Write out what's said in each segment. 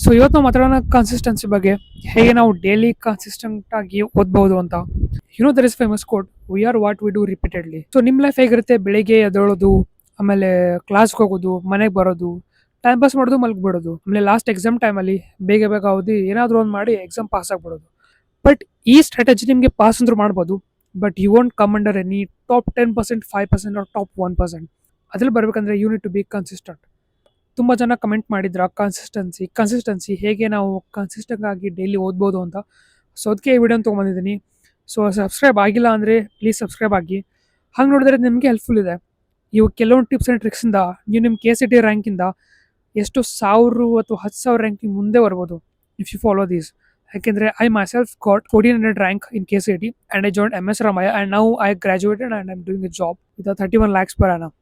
So ಇವತ್ತು ನಾವು ಮಾತಾಡೋಣ ಕನ್ಸಿಸ್ಟೆನ್ಸಿ ಬಗ್ಗೆ, ಹೇಗೆ ನಾವು ಡೈಲಿ ಕನ್ಸಿಸ್ಟೆಂಟ್ ಆಗಿ ಓದ್ಬಹುದು ಅಂತ. There is famous quote, we are what we do repeatedly. So ನಿಮ್ಮ ಲೈಫ್ ಹೇಗಿರುತ್ತೆ? ಬೆಳಿಗ್ಗೆ ಎದ್ದೇಳೋದು, ಆಮೇಲೆ ಕ್ಲಾಸ್ಗೆ ಹೋಗೋದು, ಮನೆಗೆ ಬರೋದು, ಟೈಮ್ ಪಾಸ್ ಮಾಡೋದು, ಮಲ್ಗ್ಬಿಡೋದು, ಆಮೇಲೆ ಲಾಸ್ಟ್ ಎಕ್ಸಾಮ್ ಟೈಮಲ್ಲಿ ಬೇಗ ಬೇಗ ಓದಿ ಏನಾದರೂ ಒಂದು ಮಾಡಿ ಎಕ್ಸಾಮ್ ಪಾಸ್ ಆಗ್ಬಿಡೋದು. ಬಟ್ ಈ ಸ್ಟ್ರಾಟಜಿ ನಿಮಗೆ ಪಾಸ್ ಅಂದ್ರೂ ಮಾಡ್ಬೋದು, but you won't come under any top 10%, 5% or top 1%. ಅದ್ರಲ್ಲಿ ಬರ್ಬೇಕಂದ್ರೆ you need to be consistent. ತುಂಬ ಜನ ಕಮೆಂಟ್ ಮಾಡಿದ್ರ ಕನ್ಸಿಸ್ಟೆನ್ಸಿ ಹೇಗೆ ನಾವು ಕನ್ಸಿಸ್ಟೆಂಟ್ ಆಗಿ ಡೈಲಿ ಓದ್ಬೋದು ಅಂತ. ಸೊ ಅದಕ್ಕೆ ಈ ವಿಡಿಯೋನ ತೊಗೊಂಬಂದಿದ್ದೀನಿ. ಸೊ ಸಬ್ಸ್ಕ್ರೈಬ್ ಆಗಿಲ್ಲ ಅಂದರೆ ಪ್ಲೀಸ್ ಸಬ್ಸ್ಕ್ರೈಬ್ ಆಗಿ. ಹಂಗೆ ನೋಡಿದ್ರೆ ನಿಮಗೆ ಹೆಲ್ಪ್ಫುಲ್ ಇದೆ. ಇವು ಕೆಲವೊಂದು ಟಿಪ್ಸ್ ಆ್ಯಂಡ್ ಟ್ರಿಕ್ಸಿಂದ ನೀವು ನಿಮ್ಮ KCT ರ್ಯಾಂಕಿಂದ ಎಷ್ಟು 1000 ಅಥವಾ 10,000 ರ್ಯಾಂಕಿಂಗ್ ಮುಂದೆ ಬರ್ಬೋದು ಇಫ್ ಯು ಫಾಲೋ ದೀಸ್. ಯಾಕೆಂದರೆ I my self got 1400 rank in KCT and I join MS Ramaya and now I graduated and I am doing A job with 31 lakhs per annum.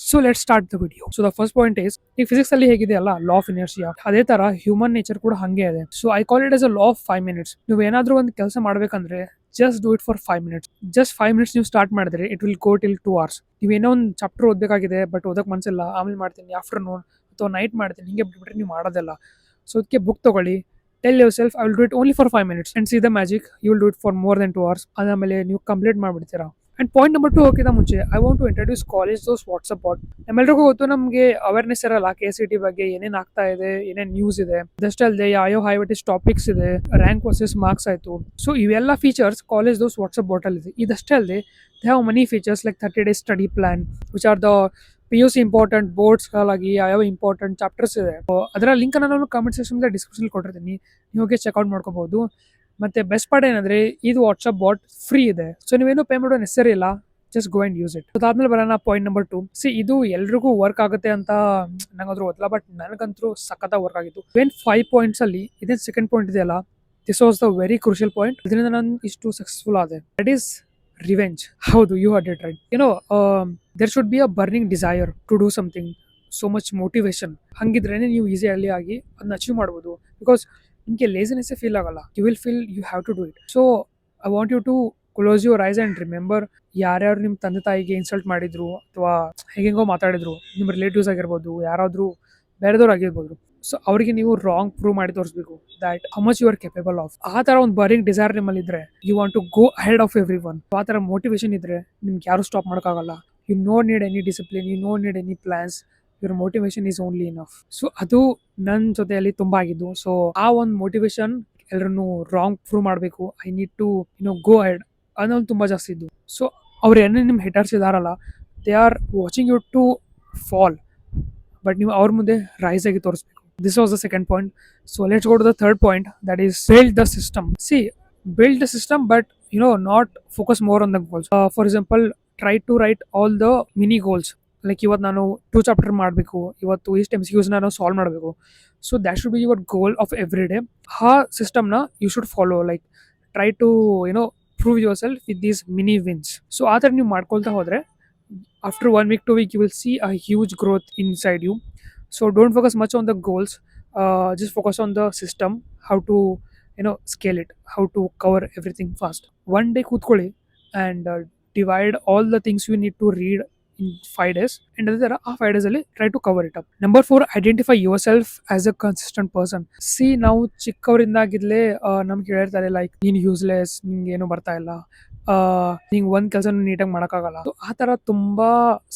So let start the video. So the first point is, ಈ physics ಅಲ್ಲಿ ಹೇಗಿದೆ ಅಲ್ಲ law of inertia, ಅದೇ ತರ human nature ಕೂಡ ಹಂಗೆ ಇದೆ. So I call it as a law of 5 minutes. ನೀವು ಏನಾದ್ರೂ ಒಂದು ಕೆಲಸ ಮಾಡ್ಬೇಕಂದ್ರೆ just do it for 5 minutes. Just 5 minutes ನೀವು ಸ್ಟಾರ್ಟ್ ಮಾಡಿದ್ರೆ it will go till 2 hours. ನೀವು ಏನೋ ಒಂದು ಚಾಪ್ಟರ್ ಓದಬೇಕಾಗಿದೆ ಬಟ್ ಓದಕ್ ಮನ್ಸಿಲ್ಲ, ಆಮೇಲೆ ಮಾಡ್ತೀನಿ, ಆಫ್ಟರ್ನೂನ್ ಅಥವಾ ನೈಟ್ ಮಾಡ್ತೀನಿ, ಹಿಂಗೆ ಬಿಟ್ಬಿಟ್ರೆ ನೀವು ಮಾಡೋದಿಲ್ಲ. ಸೊ ಅದಕ್ಕೆ ಬುಕ್ ತಗೊಳ್ಳಿ, tell yourself I will do it only for 5 minutes and see the magic, you will do it for more than 2 hours. ಅದಾದಮೇಲೆ ನೀವು ಕಂಪ್ಲೀಟ್ ಮಾಡ್ಬಿಡ್ತೀರಾ. ಅಂಡ್ ಪಾಯಿಂಟ್ ನಂಬರ್ 2 ಹೋಗಿದ ಮುಂಚೆ I want to introduce college those WhatsApp bot. ನಮ್ಮೆಲ್ಲರಿಗೂ ಗೊತ್ತು, ನಮಗೆ awareness ಇರಲ್ಲ KCT ಬಗ್ಗೆ, ಏನೇನು ಆಗ್ತಾ ಇದೆ, ಏನೇನು ನ್ಯೂಸ್ ಇದೆ, ಜಸ್ಟ್ ಅಲ್ಲದೆ ಯಾವ ಹೈವೈಟಿಸ್ ಟಾಪಿಕ್ಸ್ ಇದೆ, ರ್ಯಾಂಕ್ ವರ್ಸಸ್ ಮಾರ್ಕ್ಸ್ ಆಯಿತು. ಸೊ ಇವೆಲ್ಲ ಫೀಚರ್ಸ್ ಕಾಲೇಜ್ ದೋಸ್ ವಾಟ್ಸಪ್ ಬಾಟಲ್ ಇದೆ. ಇದಷ್ಟೇ ಅಲ್ಲದೆ they have many features like 30 days study plan, which are the PUC important ಬೋರ್ಡ್ಸ್ಗಳಾಗಿ ಯಾವ ಇಂಪಾರ್ಟೆಂಟ್ ಚಾಪ್ಟರ್ಸ್ ಇದೆ. ಅದರ ಲಿಂಕ್ ನಾನು ಕಮೆಂಟ್ ಸೆಕ್ಷನ್ ಡಿಸ್ಕ್ರಿಪ್ಷನ್ ಕೊಟ್ಟಿರ್ತೀನಿ, ನೀವು ಹೋಗಿ ಚೆಕ್ಔಟ್ ಮಾಡ್ಕೋಬಹುದು. ಮತ್ತೆ ಬೆಸ್ಟ್ ಪಾರ್ಟ್ ಏನಂದ್ರೆ ಇದು ವಾಟ್ಸಪ್ ಬಾಟ್ ಫ್ರೀ ಇದೆ. ಸೊ ನೀವೇನು ಪೇ ಮಾಡೋ ನೆಸರಿ ಇಲ್ಲ, just go and use it. ಅದಾದ್ಮೇಲೆ ಬರೋಣ ಪಾಯಿಂಟ್ ನಂಬರ್ 2. ಇದು ಎಲ್ರಿಗೂ ವರ್ಕ್ ಆಗುತ್ತೆ ಅಂತ ನಂಗಂದ್ರೂ ಗೊತ್ತಿಲ್ಲ, ಬಟ್ ನನಗಂತೂ ಸಖತ್ ವರ್ಕ್ ಆಗಿತ್ತು. 5 points ಅಲ್ಲಿ ಇದೇನು ಸೆಕೆಂಡ್ ಪಾಯಿಂಟ್ ಇದೆಯಲ್ಲ, this was the very crucial point. ಇದರಿಂದ ನಾನು ಇಷ್ಟು ಸಕ್ಸಸ್ಫುಲ್ ಆದೆ. That is revenge. ಹೌದು, you heard it right. There should be a burning desire to do something, so much motivation. ಹಂಗಿದ್ರೇನೆ ನೀವು ಈಸಿಯಲ್ಲಿ ಆಗಿ ಅದನ್ನ ಅಚೀವ್ ಮಾಡ್ಬೋದು. ಬಿಕಾಸ್ ನಿಮಗೆ ಲೇಸಿನೆಸ್ ಫೀಲ್ ಆಗಲ್ಲ, you will feel you have to do it. So I want you to close your eyes and remember, ಯಾರ್ಯಾರು ನಿಮ್ಮ ತಂದೆ ತಾಯಿಗೆ ಇನ್ಸಲ್ಟ್ ಮಾಡಿದ್ರು ಅಥವಾ ಹೇಗೆಂಗೋ ಮಾತಾಡಿದ್ರು, ನಿಮ್ಮ ರಿಲೇಟಿವ್ಸ್ ಆಗಿರ್ಬೋದು, ಯಾರಾದರೂ ಬೇರೆದವ್ರು ಆಗಿರ್ಬೋದು, ಸೊ ಅವರಿಗೆ ನೀವು ರಾಂಗ್ ಪ್ರೂವ್ ಮಾಡಿ ತೋರಿಸ್ಬೇಕು that how much you are capable of. ಆ ಥರ ಒಂದು ಬರ್ನಿಂಗ್ ಡಿಸೈರ್ ನಿಮ್ಮಲ್ಲಿ ಇದ್ರೆ, you want to go ahead of everyone. ಆ ಥರ ಮೋಟಿವೇಶನ್ ಇದ್ರೆ ನಿಮ್ಗೆ ಯಾರು ಸ್ಟಾಪ್ ಮಾಡೋಕ್ಕಾಗಲ್ಲ. You no need any discipline, you no need any plans, your motivation is only enough. So ಅದು ನನ್ನ ಜೊತೆಯಲ್ಲಿ ತುಂಬ ಆಗಿದ್ದು. ಸೊ ಆ ಒಂದು ಮೋಟಿವೇಶನ್ ಎಲ್ಲರನ್ನು ರಾಂಗ್ ಪ್ರೂವ್ ಮಾಡಬೇಕು, I need to go ahead ಅನ್ನೋದು ತುಂಬ ಜಾಸ್ತಿ ಇದ್ದು. ಸೊ ಅವ್ರು ಏನೇ ನಿಮ್ಮ ಹೇಟರ್ಸ್ ಇದಾರಲ್ಲ, they are watching you to fall, but ನೀವು ಅವ್ರ ಮುಂದೆ ರೈಸ್ ಆಗಿ ತೋರಿಸ್ಬೇಕು. This was the second point. So let's go to the third point, that is build the system. Build the system, but not focus more on the goals. For example, try to write all the mini goals. Like ಇವತ್ತು ನಾನು 2 chapter ಮಾಡಬೇಕು, ಇವತ್ತು ಇಷ್ಟು MCQs ನಾನು solve ಮಾಡಬೇಕು. So that should be your goal of every day. ಆ ಸಿಸ್ಟಮ್ನ you should follow. Like try to prove yourself with these mini wins. So ಆ ಥರ ನೀವು ಮಾಡ್ಕೊಳ್ತಾ ಹೋದರೆ after 1 week 2 week you will see a huge growth inside you. So don't focus much on the goals, just focus on the system, how to scale it, how to cover everything fast. One day ಕೂತ್ಕೊಳ್ಳಿ and divide all the things you need to read in 5 days, and ಅದೇ ಥರ ಆ 5 days ಅಲ್ಲಿ try to cover it up. Number 4, identify yourself as a consistent person. ನಾವು ಚಿಕ್ಕವರಿಂದಾಗಿದ್ಲೇ ನಮ್ಗೆ ಹೇಳಿರ್ತಾರೆ like ನೀನು useless, ನಿಂಗೆ ಏನೂ ಬರ್ತಾ ಇಲ್ಲ, ನಿಂಗೆ ಒಂದು ಕೆಲಸ ನೀಟಾಗಿ ಮಾಡೋಕ್ಕಾಗಲ್ಲ. ಆ ಥರ ತುಂಬ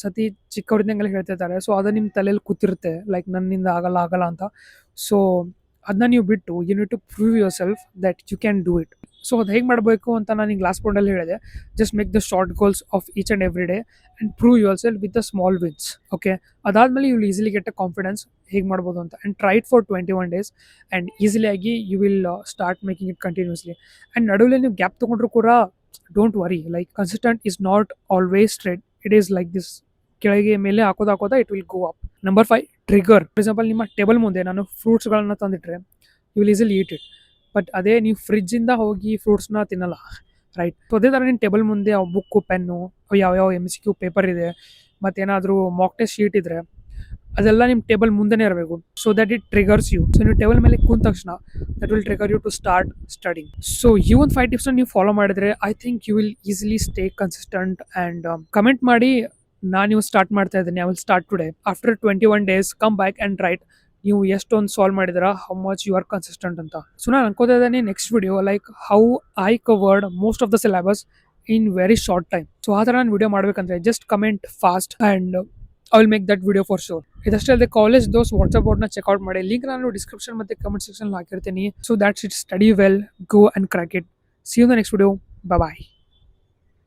ಸತಿ ಚಿಕ್ಕವರಿಂದಂಗೆಲ್ಲ ಹೇಳ್ತಿರ್ತಾರೆ. ಸೊ ಅದು ನಿಮ್ಮ ತಲೆಯಲ್ಲಿ ಕೂತಿರುತ್ತೆ, ಲೈಕ್ ನನ್ನಿಂದ ಆಗಲ್ಲ ಅಂತ. ಸೊ ಅದನ್ನ ನೀವು ಬಿಟ್ಟು you need to prove yourself that you can do it. So ಅದು ಹೇಗೆ ಮಾಡಬೇಕು ಅಂತ ನಾನು ಈಗ ಲಾಸ್ಟ್ ಪಾಯಿಂಟಲ್ಲಿ ಹೇಳಿದೆ. Just make the short goals of each and every day and prove yourself with the small wins. Okay, ಅದಾದಮೇಲೆ you will easily get a confidence ಹೇಗೆ ಮಾಡ್ಬೋದು ಅಂತ. And try it for 21 days and ಈಸಿಲಿಯಾಗಿ you will start making it continuously. And ನಡುವೆ ನೀವು gap ತೊಗೊಂಡ್ರು ಕೂಡ don't worry, like consistent is not always straight, it is like this, ಕೆಳಗೆ ಮೇಲೆ ಹಾಕೋದಾ it will go up. Number 5, trigger. For example, ನಿಮ್ಮ table ಮುಂದೆ ನಾನು ಫ್ರೂಟ್ಸ್ಗಳನ್ನ ತಂದಿಟ್ರೆ you will easily eat it. But ಅದೇ ನೀವು ಫ್ರಿಜ್ಜಿಂದ ಹೋಗಿ ಫ್ರೂಟ್ಸ್ನ ತಿನ್ನಲ್ಲ, ರೈಟ್? ಸೊ ಅದೇ ಥರ ನಿಮ್ಮ ಟೇಬಲ್ ಮುಂದೆ ಬುಕ್ಕು, ಪೆನ್ನು, ಯಾವ MCQ ಪೇಪರ್ ಇದೆ, ಮತ್ತೇನಾದರೂ ಮಾಕ್ ಟೆಸ್ಟ್ ಶೀಟ್ ಇದ್ರೆ ಅದೆಲ್ಲ ನಿಮ್ಮ ಟೇಬಲ್ ಮುಂದೆನೇ ಇರಬೇಕು. So that it triggers you. So ನೀವು ಟೇಬಲ್ ಮೇಲೆ ಕೂತ ತಕ್ಷಣ that will trigger you to start studying. So ಈ ಒಂದು 5 tips ನೀವು ಫಾಲೋ ಮಾಡಿದ್ರೆ I think you will easily stay consistent. And comment ಮಾಡಿ, ನಾನು ಸ್ಟಾರ್ಟ್ ಮಾಡ್ತಾ ಇದ್ದೀನಿ, I will start today. After 21 days come back and write ನೀವು ಎಷ್ಟೊಂದು ಸಾಲ್ವ್ ಮಾಡಿದಿರಾ, how much you are consistent ಅಂತ. ಸೊ ನಾನು ಅನ್ಕೋತಾ ಇದ್ದೇನೆ next video like how I covered most of the syllabus in very short time. So ಆ ಥರ ನಾನು ವಿಡಿಯೋ ಮಾಡಬೇಕಂದ್ರೆ just comment fast and I will make that video for sure. ಇದಷ್ಟೇ ಅಲ್ಲದೆ ಕಾಲೇಜ್ ದೋಸ್ ವಾಟ್ಸ್ಆಪ್ ಬೋರ್ಡ್ನ ಚೆಕ್ಔಟ್ ಮಾಡಿ. Link ನಾನು description ಮತ್ತು ಕಮೆಂಟ್ ಸೆಕ್ಷನ್ ಹಾಕಿರ್ತೀನಿ. So that's it. Study well, go and crack it. See you in the next video. Bye.